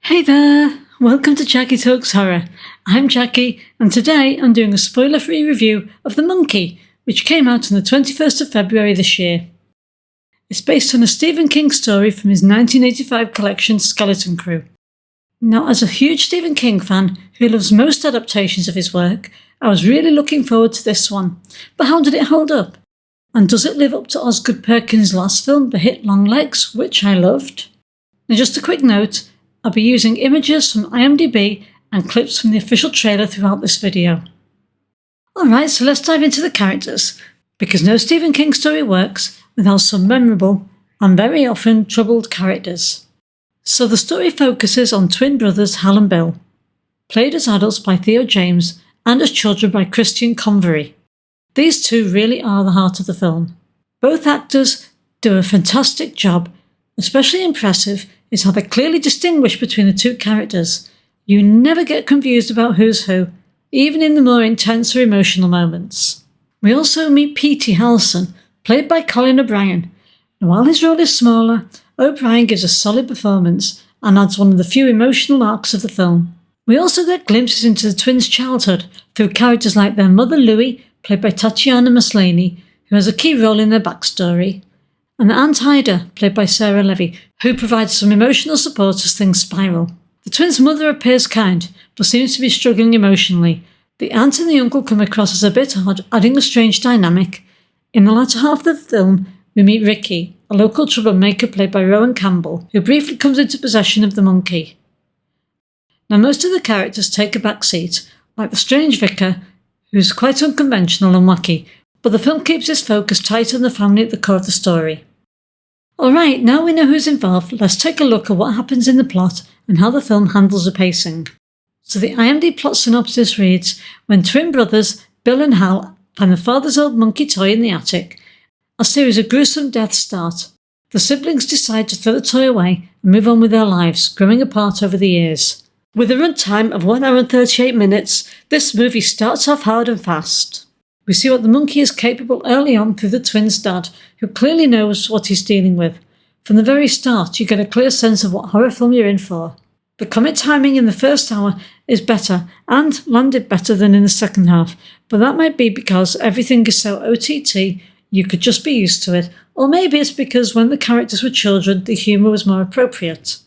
Hey there! Welcome to Jackie Talks Horror. I'm Jackie, and today I'm doing a spoiler-free review of The Monkey, which came out on the 21st of February this year. It's based on a Stephen King story from his 1985 collection Skeleton Crew. Now, as a huge Stephen King fan who loves most adaptations of his work, I was really looking forward to this one. But how did it hold up? And does it live up to Osgood Perkins' last film, the hit Longlegs, which I loved? Now, just a quick note, I'll be using images from IMDb and clips from the official trailer throughout this video. Alright, so let's dive into the characters, because no Stephen King story works without some memorable and very often troubled characters. So the story focuses on twin brothers Hal and Bill, played as adults by Theo James and as children by Christian Convery. These two really are the heart of the film. Both actors do a fantastic job. Especially impressive is how they clearly distinguish between the two characters. You never get confused about who's who, even in the more intense or emotional moments. We also meet P.T. Harrison, played by Colin O'Brien. And while his role is smaller, O'Brien gives a solid performance and adds one of the few emotional arcs of the film. We also get glimpses into the twins' childhood through characters like their mother Louie, played by Tatiana Maslany, who has a key role in their backstory, and Aunt Ida, played by Sarah Levy, who provides some emotional support as things spiral. The twins' mother appears kind, but seems to be struggling emotionally. The aunt and the uncle come across as a bit odd, adding a strange dynamic. In the latter half of the film, we meet Ricky, a local troublemaker played by Rowan Campbell, who briefly comes into possession of the monkey. Now, most of the characters take a back seat, like the strange vicar, who's quite unconventional and wacky, but the film keeps its focus tight on the family at the core of the story. Alright, now we know who's involved, let's take a look at what happens in the plot and how the film handles the pacing. So the IMDb plot synopsis reads, when twin brothers, Bill and Hal, find their father's old monkey toy in the attic, a series of gruesome deaths start. The siblings decide to throw the toy away and move on with their lives, growing apart over the years. With a runtime of 1 hour and 38 minutes, this movie starts off hard and fast. We see what the monkey is capable early on through the twins' dad, who clearly knows what he's dealing with. From the very start, you get a clear sense of what horror film you're in for. The comic timing in the first hour is better and landed better than in the second half, but that might be because everything is so OTT you could just be used to it, or maybe it's because when the characters were children the humour was more appropriate.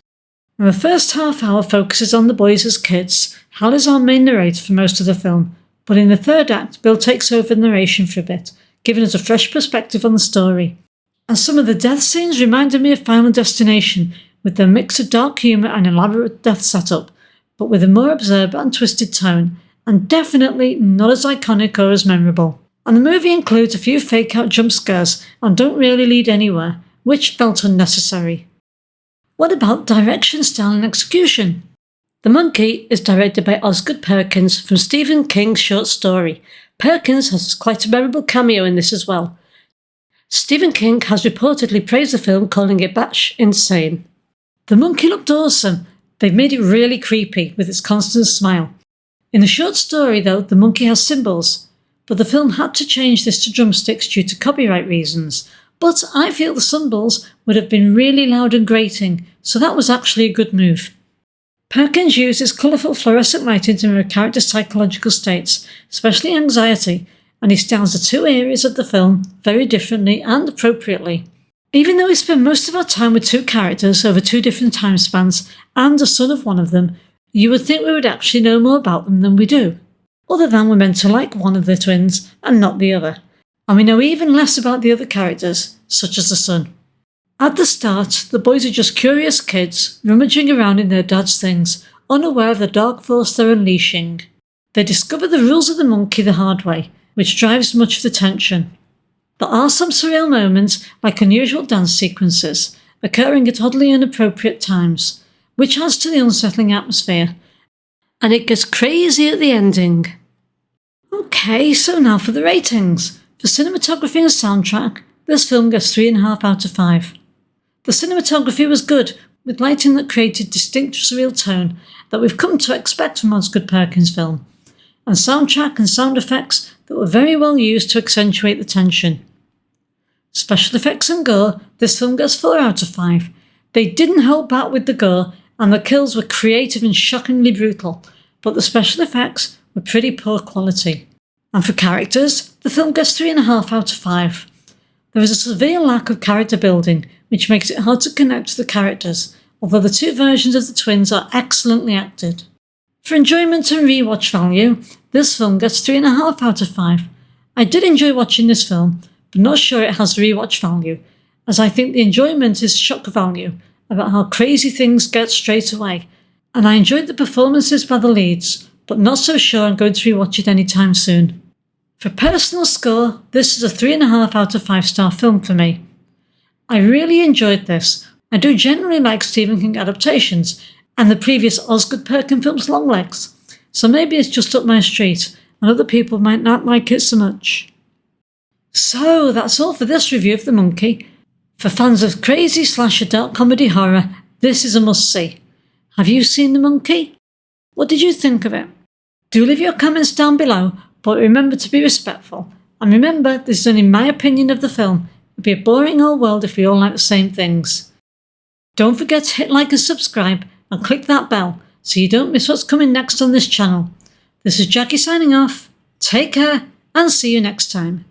And the first half hour focuses on the boys as kids. Hal is our main narrator for most of the film, but in the third act Bill takes over the narration for a bit, giving us a fresh perspective on the story. And some of the death scenes reminded me of Final Destination, with their mix of dark humour and elaborate death setup, but with a more absurd and twisted tone, and definitely not as iconic or as memorable. And the movie includes a few fake-out jump scares and don't really lead anywhere, which felt unnecessary. What about direction, style and execution? The Monkey is directed by Osgood Perkins from Stephen King's short story. Perkins has quite a memorable cameo in this as well. Stephen King has reportedly praised the film, calling it batsh insane. The monkey looked awesome. They've made it really creepy with its constant smile. In the short story though, the monkey has cymbals, but the film had to change this to drumsticks due to copyright reasons. But I feel the cymbals would have been really loud and grating, so that was actually a good move. Perkins uses colourful fluorescent lighting to mirror characters' psychological states, especially anxiety, and he styles the two areas of the film very differently and appropriately. Even though we spend most of our time with two characters over two different time spans and a son of one of them, you would think we would actually know more about them than we do, other than we're meant to like one of the twins and not the other. And we know even less about the other characters, such as the son. At the start, the boys are just curious kids, rummaging around in their dad's things, unaware of the dark force they're unleashing. They discover the rules of the monkey the hard way, which drives much of the tension. There are some surreal moments, like unusual dance sequences, occurring at oddly inappropriate times, which adds to the unsettling atmosphere. And it gets crazy at the ending. Okay, so now for the ratings. For cinematography and soundtrack, this film gets 3.5 out of 5. The cinematography was good, with lighting that created distinct surreal tone that we've come to expect from Osgood Perkins' film, and soundtrack and sound effects that were very well used to accentuate the tension. Special effects and gore, this film gets 4 out of 5. They didn't hold back with the gore, and the kills were creative and shockingly brutal, but the special effects were pretty poor quality. And for characters, the film gets 3.5 out of 5. There is a severe lack of character building, which makes it hard to connect to the characters, although the two versions of the twins are excellently acted. For enjoyment and rewatch value, this film gets 3.5 out of 5. I did enjoy watching this film, but not sure it has rewatch value, as I think the enjoyment is shock value, about how crazy things get straight away, and I enjoyed the performances by the leads, but not so sure I'm going to rewatch it anytime soon. For personal score, this is a 3.5 out of 5 star film for me. I really enjoyed this. I do generally like Stephen King adaptations, and the previous Osgood Perkins films Longlegs, so maybe it's just up my street, and other people might not like it so much. So that's all for this review of The Monkey. For fans of crazy slasher dark comedy horror, this is a must-see. Have you seen The Monkey? What did you think of it? Do leave your comments down below, but remember to be respectful. And remember, this is only my opinion of the film. It would be a boring old world if we all like the same things. Don't forget to hit like and subscribe, and click that bell so you don't miss what's coming next on this channel. This is Jackie signing off. Take care, and see you next time.